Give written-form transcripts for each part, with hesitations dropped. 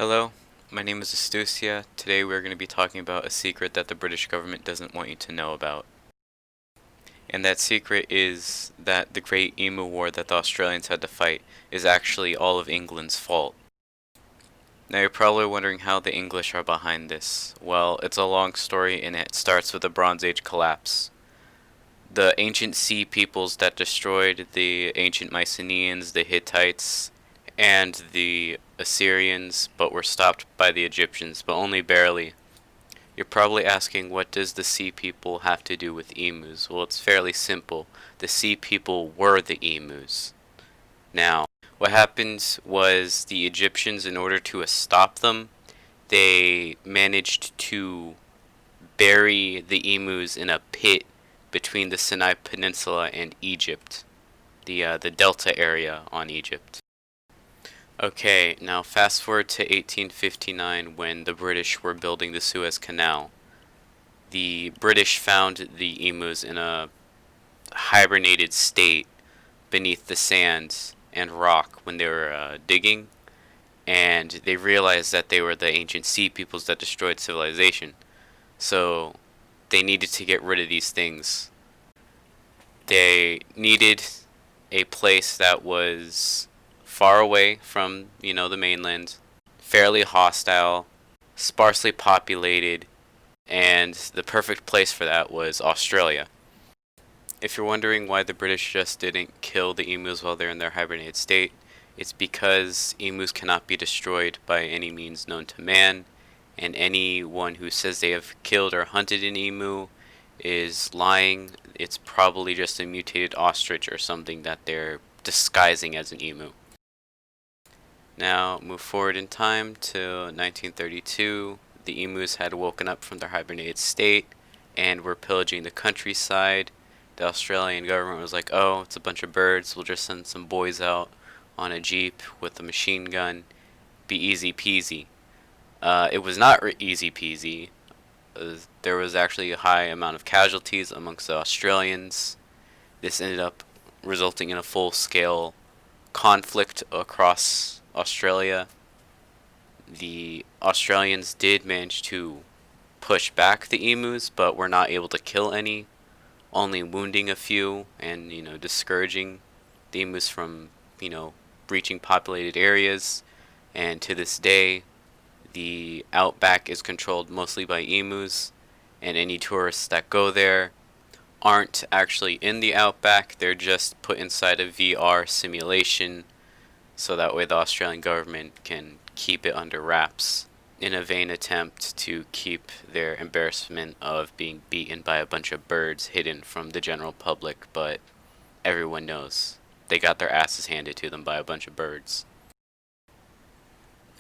Hello, my name is Astucia. Today we're going to be talking about a secret that the British government doesn't want you to know about. And that secret is that the Great Emu War that the Australians had to fight is actually all of England's fault. Now you're probably wondering how the English are behind this. Well, it's a long story and it starts with the Bronze Age collapse. The ancient sea peoples that destroyed the ancient Mycenaeans, the Hittites, and the Assyrians, but were stopped by the Egyptians, but only barely. You're probably asking, what does the sea people have to do with emus? Well, it's fairly simple. The sea people were the emus. Now, what happened was the Egyptians, in order to stop them, they managed to bury the emus in a pit between the Sinai Peninsula and Egypt, the delta area on Egypt. Okay, now fast forward to 1859 when the British were building the Suez Canal. The British found the emus in a hibernated state beneath the sand and rock when they were digging, and they realized that they were the ancient sea peoples that destroyed civilization. So they needed to get rid of these things. They needed a place that was far away from, the mainland, fairly hostile, sparsely populated, and the perfect place for that was Australia. If you're wondering why the British just didn't kill the emus while they're in their hibernated state, it's because emus cannot be destroyed by any means known to man, and anyone who says they have killed or hunted an emu is lying. It's probably just a mutated ostrich or something that they're disguising as an emu. Now, move forward in time to 1932. The emus had woken up from their hibernated state and were pillaging the countryside. The Australian government was like, oh, it's a bunch of birds, we'll just send some boys out on a jeep with a machine gun. Be easy peasy. It was not easy peasy. There was actually a high amount of casualties amongst the Australians. This ended up resulting in a full-scale conflict across Australia. The Australians did manage to push back the emus, but were not able to kill any, only wounding a few and, discouraging the emus from, breaching populated areas. And to this day, the outback is controlled mostly by emus, and any tourists that go there aren't actually in the outback, they're just put inside a VR simulation so that way the Australian government can keep it under wraps in a vain attempt to keep their embarrassment of being beaten by a bunch of birds hidden from the general public, but everyone knows they got their asses handed to them by a bunch of birds.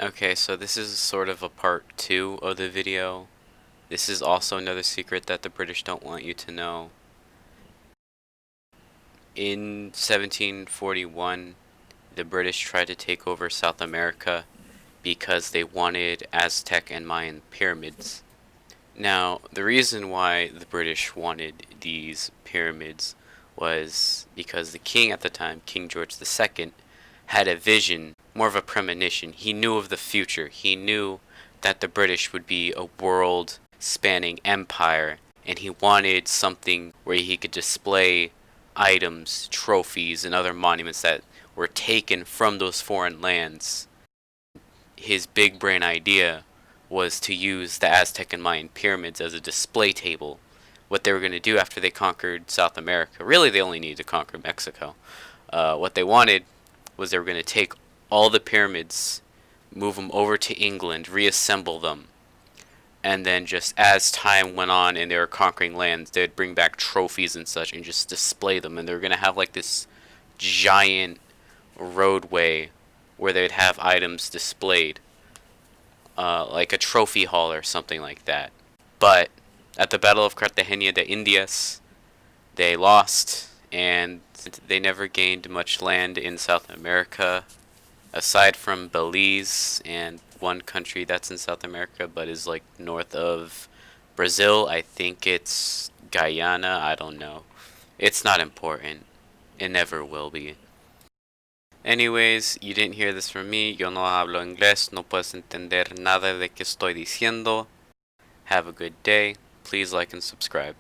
Okay, so this is sort of a part 2 of the video. This is also another secret that the British don't want you to know. In 1741, the British tried to take over South America because they wanted Aztec and Mayan pyramids. Now, the reason why the British wanted these pyramids was because the king at the time, King George II, had a vision, more of a premonition. He knew of the future. He knew that the British would be a world-spanning empire, and he wanted something where he could display items, trophies, and other monuments that were taken from those foreign lands. His big brain idea was to use the Aztec and Mayan pyramids as a display table. What they were going to do after they conquered South America, really they only needed to conquer Mexico. What they wanted was they were going to take all the pyramids, move them over to England, reassemble them, and then just as time went on and they were conquering lands, they'd bring back trophies and such and just display them. And they were going to have like this giant roadway where they'd have items displayed, like a trophy hall or something like that. But at the Battle of Cartagena de Indias, they lost, and they never gained much land in South America, aside from Belize and one country that's in South America but is like north of Brazil. I think it's Guyana. I don't know. It's not important. It never will be. Anyways, you didn't hear this from me. Yo no hablo inglés. No puedes entender nada de que estoy diciendo. Have a good day. Please like and subscribe.